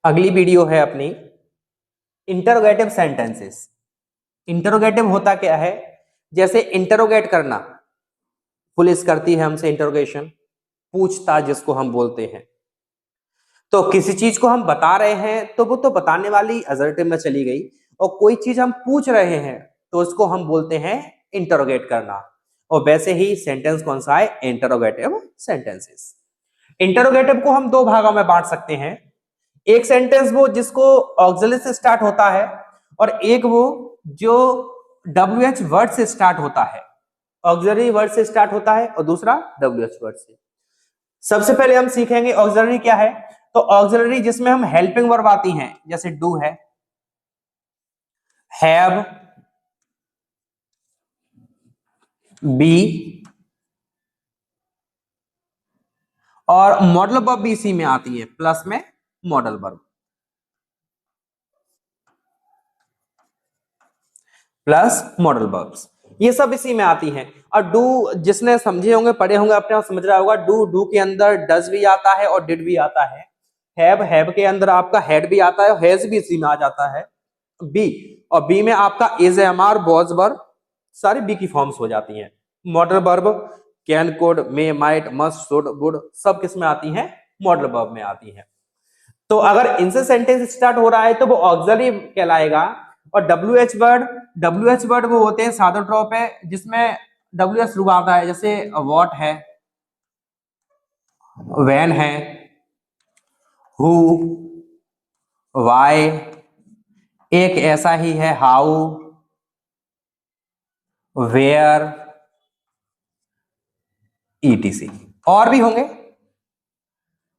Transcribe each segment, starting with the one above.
अगली वीडियो है अपनी इंटरोगेटिव सेंटेंसेस। इंटरोगेटिव होता क्या है? जैसे इंटरोगेट करना, पुलिस करती है हमसे इंटरोगेशन, पूछताछ जिसको हम बोलते हैं। तो किसी चीज को हम बता रहे हैं तो वो तो बताने वाली असर्टिव में चली गई, और कोई चीज हम पूछ रहे हैं तो उसको हम बोलते हैं इंटरोगेट करना। और वैसे ही सेंटेंस कौन सा है? Interrogative sentences. इंटरोगेटिव को हम दो भागों में बांट सकते हैं। एक सेंटेंस वो जिसको ऑक्सिलरी से स्टार्ट होता है, और एक वो जो WH वर्ड से स्टार्ट होता है। ऑक्सिलरी वर्ड से स्टार्ट होता है और दूसरा WH वर्ड से। सबसे पहले हम सीखेंगे ऑक्सिलरी क्या है। तो ऑक्सिलरी जिसमें हम हेल्पिंग वर्ब आती हैं, जैसे डू है, हैव, बी, और मॉडल वर्ब भी इसी में आती है, प्लस में modal verb, plus modal verbs, ये सब इसी में आती हैं। और डू जिसने समझे होंगे, पढ़े होंगे, अपने आप समझ रहा होगा। डू के अंदर डज भी आता है और डिड भी आता है। हैव के अंदर आपका हैड भी आता है, हैज भी इसी में आ जाता है। बी, और बी में आपका इज, एम आर, वॉज, वर, सारी बी की फॉर्म्स हो जाती हैं। Modal verb can, could, may, might, must, should, would, सब किस में आती हैं? मॉडल वर्ब में आती हैं। तो अगर इनसे सेंटेंस स्टार्ट हो रहा है तो वो ऑक्सिलरी कहलाएगा। और डब्ल्यू एच वर्ड वो होते हैं सादर ड्रॉप है, जिसमें डब्ल्यू एच शुरू आता है, जैसे व्हाट है, व्हेन है, हु, व्हाई, एक ऐसा ही है, हाउ, वेयर, ईटीसी। और भी होंगे,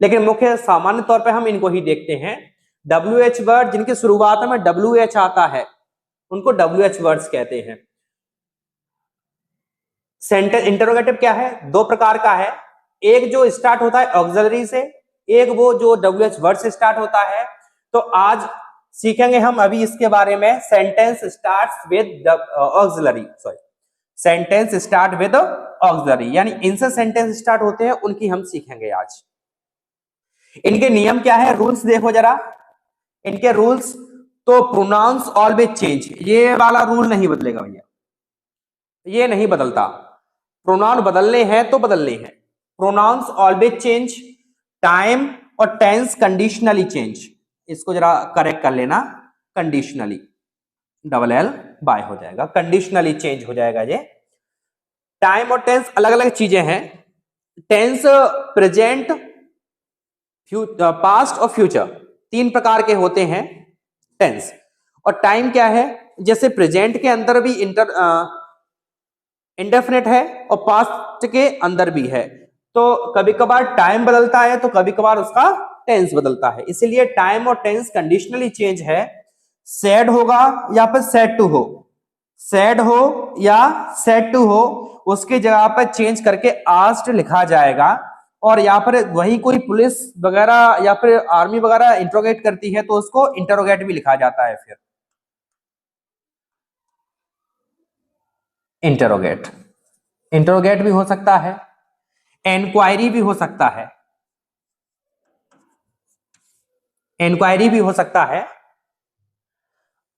लेकिन मुख्य सामान्य तौर पे हम इनको ही देखते हैं। WH वर्ड जिनकी शुरुआत में WH आता है उनको WH वर्ड्स कहते हैं। सेंटेंस इंटरोगेटिव क्या है? दो प्रकार का है। एक जो स्टार्ट होता है ऑक्सिलरी से, एक वो जो WH वर्ड से स्टार्ट होता है। तो आज सीखेंगे हम अभी इसके बारे में। Sentence starts with auxiliary, sorry, sentence start with auxiliary, यानी इनसे सेंटेंस स्टार्ट होते हैं, उनकी हम सीखेंगे आज। इनके नियम क्या है, रूल्स देखो जरा। इनके रूल्स, तो प्रोनाउंस ऑलवेज चेंज, ये वाला रूल नहीं बदलेगा भैया, ये नहीं बदलता। प्रोनाउन बदलने हैं तो बदलने हैं। प्रोनाउंस ऑलवेज चेंज, टाइम और टेंस कंडीशनली चेंज। इसको जरा करेक्ट कर लेना, कंडीशनली, डबल एल बाय हो जाएगा, कंडीशनली चेंज हो जाएगा ये। टाइम और टेंस अलग अलग चीजें हैं। टेंस प्रेजेंट, पास्ट और फ्यूचर, तीन प्रकार के होते हैं टेंस। और टाइम क्या है? जैसे प्रेजेंट के अंदर भी इंडेफिनिट है और पास्ट के अंदर भी है। तो कभी कभार टाइम बदलता है तो कभी कभार उसका टेंस बदलता है, इसीलिए टाइम और टेंस कंडीशनली चेंज है। सैड होगा या फिर सैड टू हो, सैड हो या सैड टू हो, उसकी जगह पर चेंज करके आस्क्ड लिखा जाएगा। और यहाँ पर वही कोई पुलिस वगैरह या फिर आर्मी वगैरह इंट्रोगेट करती है तो उसको इंटरोगेट भी लिखा जाता है। फिर इंटरोगेट, इंटरोगेट भी हो सकता है, इंक्वायरी भी हो सकता है, इंक्वायरी भी हो सकता है।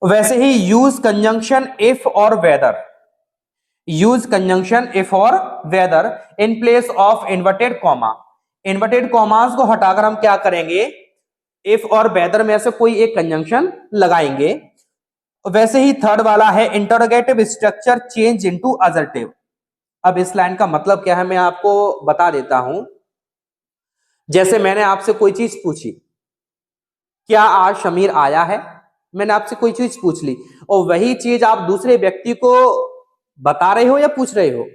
वैसे ही यूज कंजंक्शन इफ और वेदर, यूज कंजंक्शन इफ और whether in place of inverted comma. Inverted commas को हटाकर हम क्या करेंगे? इफ और वेदर में से कोई एक कंजंक्शन लगाएंगे। वैसे ही थर्ड वाला है interrogative structure change into assertive. अब इस लाइन का मतलब क्या है मैं आपको बता देता हूं। जैसे मैंने आपसे कोई चीज पूछी, क्या आज शमीर आया है? मैंने आपसे कोई चीज पूछ ली, और वही चीज आप दूसरे व्यक्ति को बता रहे हो या पूछ रहे हो?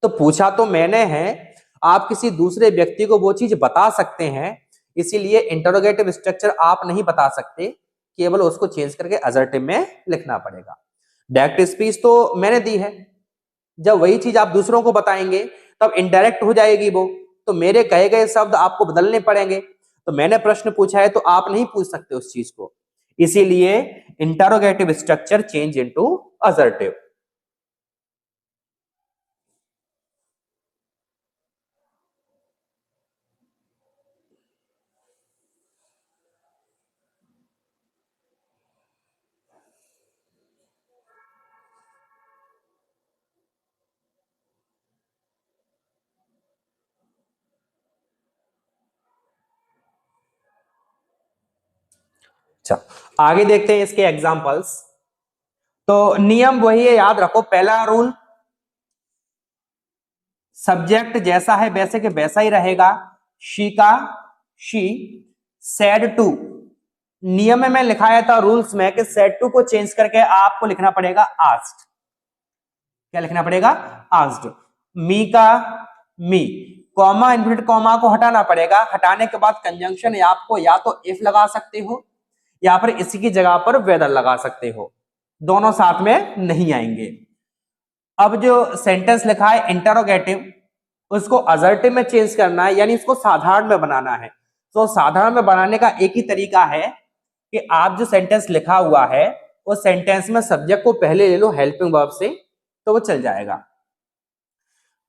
तो पूछा तो मैंने है, आप किसी दूसरे व्यक्ति को वो चीज बता सकते हैं, इसीलिए इंटरोगेटिव स्ट्रक्चर आप नहीं बता सकते, केवल उसको चेंज करके असर्टिव में लिखना पड़ेगा। डायरेक्ट स्पीच तो मैंने दी है, जब वही चीज आप दूसरों को बताएंगे तब इनडायरेक्ट हो जाएगी वो, तो मेरे कहे गए शब्द आपको बदलने पड़ेंगे। तो मैंने प्रश्न पूछा है तो आप नहीं पूछ सकते उस चीज को, इसीलिए interrogative structure change into assertive. अच्छा, आगे देखते हैं इसके एग्जांपल्स। तो नियम वही है, याद रखो। पहला रूल, सब्जेक्ट जैसा है वैसे के वैसा ही रहेगा। शी का शी, सेड टू। नियम में मैं लिखाया था रूल्स में कि सेड टू को चेंज करके आपको लिखना पड़ेगा आस्क्ड। क्या लिखना पड़ेगा? आस्क्ड। मी का मी, कॉमा इन्वर्टेड कॉमा को हटाना पड़ेगा। हटाने के बाद कंजंक्शन आपको या तो इफ लगा सकते हो या फिर इसी की जगह पर वेदर लगा सकते हो, दोनों साथ में नहीं आएंगे। अब जो सेंटेंस लिखा है इंटरोगेटिव, उसको असर्टिव में चेंज करना है, यानी इसको साधारण में बनाना है। तो साधारण में बनाने का एक ही तरीका है कि आप जो सेंटेंस लिखा हुआ है उस सेंटेंस में सब्जेक्ट को पहले ले लो हेल्पिंग वर्ब से, तो वो चल जाएगा।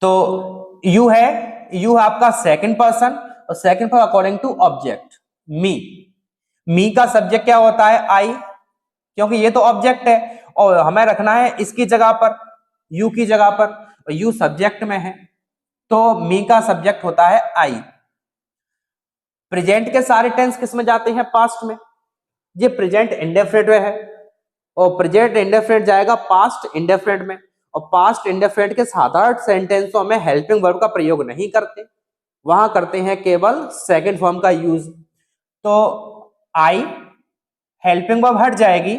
तो यू है, यू आपका सेकंड पर्सन और second person according to object. Me, me का सब्जेक्ट क्या होता है? आई, क्योंकि ये तो ऑब्जेक्ट है और हमें रखना है इसकी जगह पर, यू की जगह पर, और यू सब्जेक्ट में है, तो मी का सब्जेक्ट होता है आई। प्रेजेंट के सारे टेंस किस में जाते हैं? पास्ट में। ये प्रेजेंट इंडेफिनिट में है और प्रेजेंट इंडेफिनिट जाएगा पास्ट इंडेफिनिट में, और पास्ट इंडेफिनिट के साधारण सेंटेंसों में हेल्पिंग वर्ब का प्रयोग नहीं करते, वहां करते हैं केवल सेकंड फॉर्म का यूज। तो आई हेल्पिंग वर्ब हट जाएगी,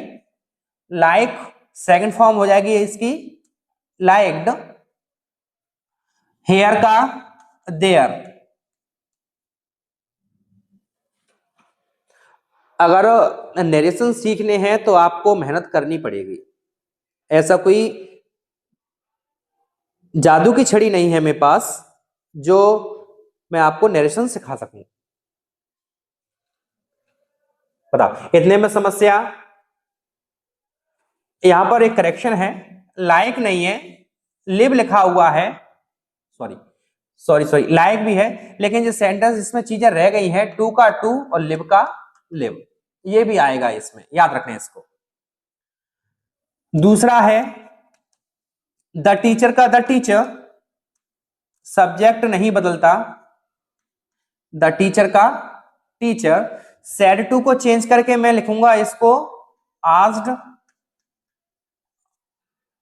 लाइक सेकंड फॉर्म हो जाएगी इसकी लाइक्ड, हेयर का देयर। अगर नरेशन सीखने हैं तो आपको मेहनत करनी पड़ेगी, ऐसा कोई जादू की छड़ी नहीं है मेरे पास जो मैं आपको नरेशन सिखा सकूं। बता, इतने में समस्या। यहां पर एक करेक्शन है, लाइक नहीं है, लिव लिखा हुआ है। सॉरी सॉरी सॉरी, लाइक भी है, लेकिन जो सेंटेंस इसमें चीजें रह गई है, टू का टू और लिव का लिव, ये भी आएगा इसमें, याद रखना इसको। दूसरा है द टीचर का द टीचर, सब्जेक्ट नहीं बदलता, द टीचर का टीचर। सेड टू को चेंज करके मैं लिखूंगा इसको आस्क्ड,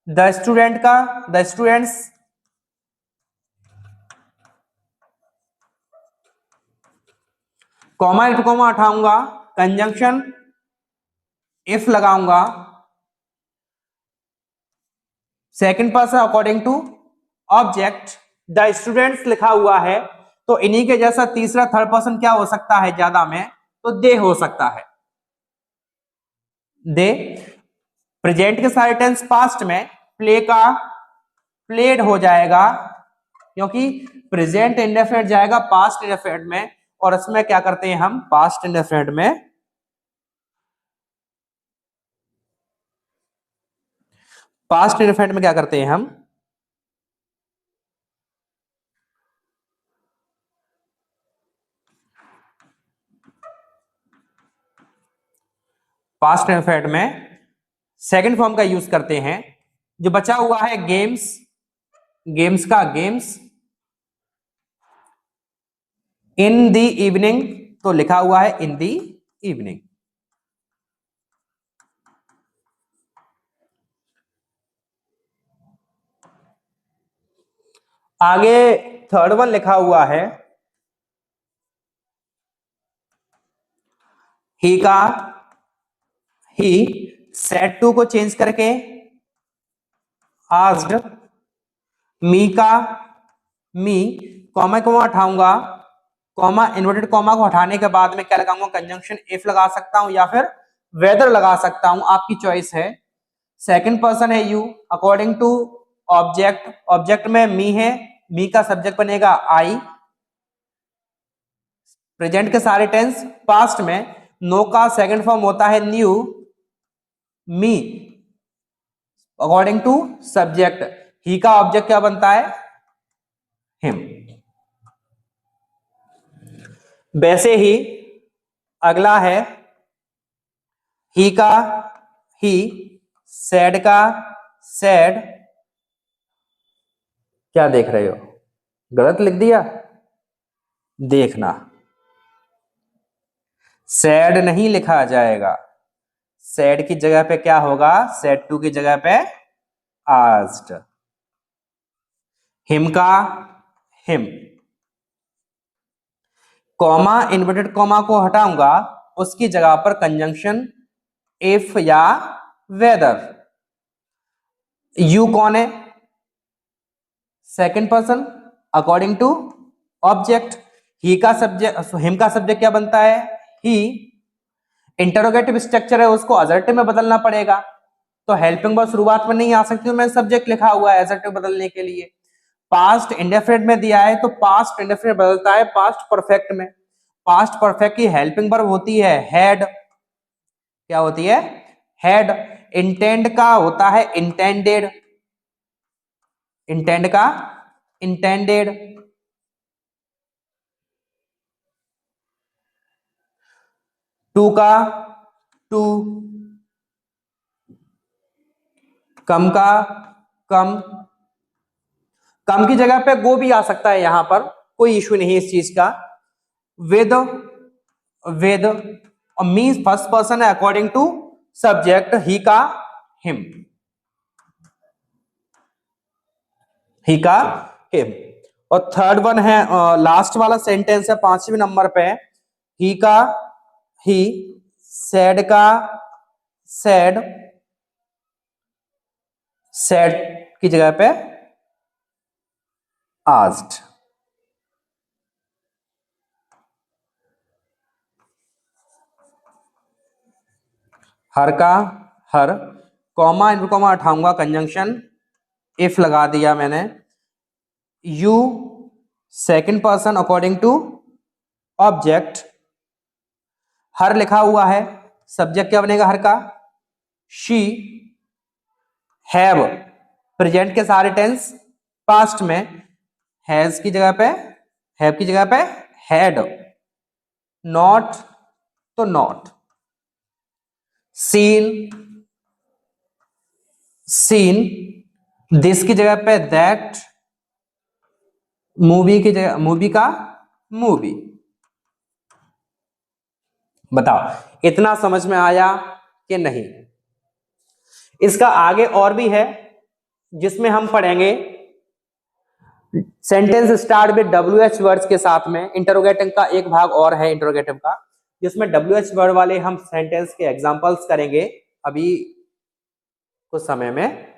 द स्टूडेंट का the students, comma if comma उठाऊंगा, कंजंक्शन इफ लगाऊंगा, second person according to object, the students लिखा हुआ है, तो इन्हीं के जैसा तीसरा थर्ड पर्सन क्या हो सकता है ज्यादा में? तो दे हो सकता है, दे। प्रेजेंट के सारे टेंस पास्ट में, प्ले का प्लेड हो जाएगा, क्योंकि प्रेजेंट इंडेफिनिट जाएगा पास्ट इंडेफिनिट में, और इसमें क्या करते हैं हम? पास्ट इंडेफिनिट में पास्ट इंडेफिनिट में क्या करते हैं हम? पास्ट इंडेफिनिट में सेकंड फॉर्म का यूज करते हैं। जो बचा हुआ है गेम्स, गेम्स का गेम्स, इन द इवनिंग, तो लिखा हुआ है इन द इवनिंग। आगे थर्ड वन लिखा हुआ है, ही का ही, सेड टू को चेंज करके आस्क्ड, मी का मी, कॉमा कॉमा उठाऊंगा, कॉमा इन्वर्टेड कॉमा को हटाने के बाद में क्या लगाऊंगा? कंजंक्शन इफ लगा सकता हूं या फिर वेदर लगा सकता हूं, आपकी चॉइस है। सेकंड पर्सन है you, according to object, object में मी है, मी का सब्जेक्ट बनेगा आई। प्रेजेंट के सारे टेंस पास्ट में, नो का सेकंड फॉर्म होता है knew, me according to subject, he का ऑब्जेक्ट क्या बनता है? हिम। वैसे ही अगला है ही का ही, सैड का सैड। क्या देख रहे हो? गलत लिख दिया? देखना, सैड नहीं लिखा जाएगा, सैड की जगह पे क्या होगा, सैड टू की जगह पे आस्क्ड। हिम का हिम, कॉमा इन्वर्टेड कॉमा को हटाऊंगा, उसकी जगह पर कंजंक्शन इफ या वेदर। यू कौन है, second person according to object. He का सब्जेक्ट, हिम का सब्जेक्ट क्या बनता है, ही। इंटरोगेटिव स्ट्रक्चर है, उसको अजर्टिव में बदलना पड़ेगा, तो हेल्पिंग वर्ब शुरुआत में नहीं आ सकती, तो मैंने सब्जेक्ट लिखा हुआ है एडजेक्टिव बदलने के लिए। पास्ट इंडेफिनिट में दिया है तो पास्ट इंडेफिनिट बदलता है पास्ट परफेक्ट में। पास्ट परफेक्ट की हेल्पिंग वर्ब होती है हैड, क्या होती है, हैड। इंटेंड का होता है इंटेंडेड, इंटेंड का इंटेंडेड। टू का टू, कम का कम, कम की जगह पे गो भी आ सकता है, यहां पर कोई इश्यू नहीं इस चीज का। विद, विद और मीन्स फर्स्ट पर्सन है अकॉर्डिंग टू सब्जेक्ट, ही का हिम, ही का हिम। और थर्ड वन है, लास्ट वाला सेंटेंस है 5वें नंबर पे, ही का ही, सैड का सैड, सैड की जगह पे आस्क्ड। हर का हर, कॉमा इन कॉमा हटाऊंगा, कंजंक्शन इफ लगा दिया मैंने। You second person according to object, her लिखा हुआ है, सब्जेक्ट क्या बनेगा हर का, शी। हैव प्रेजेंट के सारे टेंस पास्ट में, हैज की जगह पे, हैव की जगह पे हैड। नॉट तो नॉट। सीन, सीन दिस की जगह पे दैट। मूवी की जगह, मूवी का मूवी। बताओ इतना समझ में आया कि नहीं। इसका आगे और भी है जिसमें हम पढ़ेंगे sentence start with WH words के साथ में। इंटरोगेटिव का एक भाग और है इंटरोगेटिव का, जिसमें WH वर्ड वाले हम सेंटेंस के एग्जांपल्स करेंगे अभी कुछ समय में।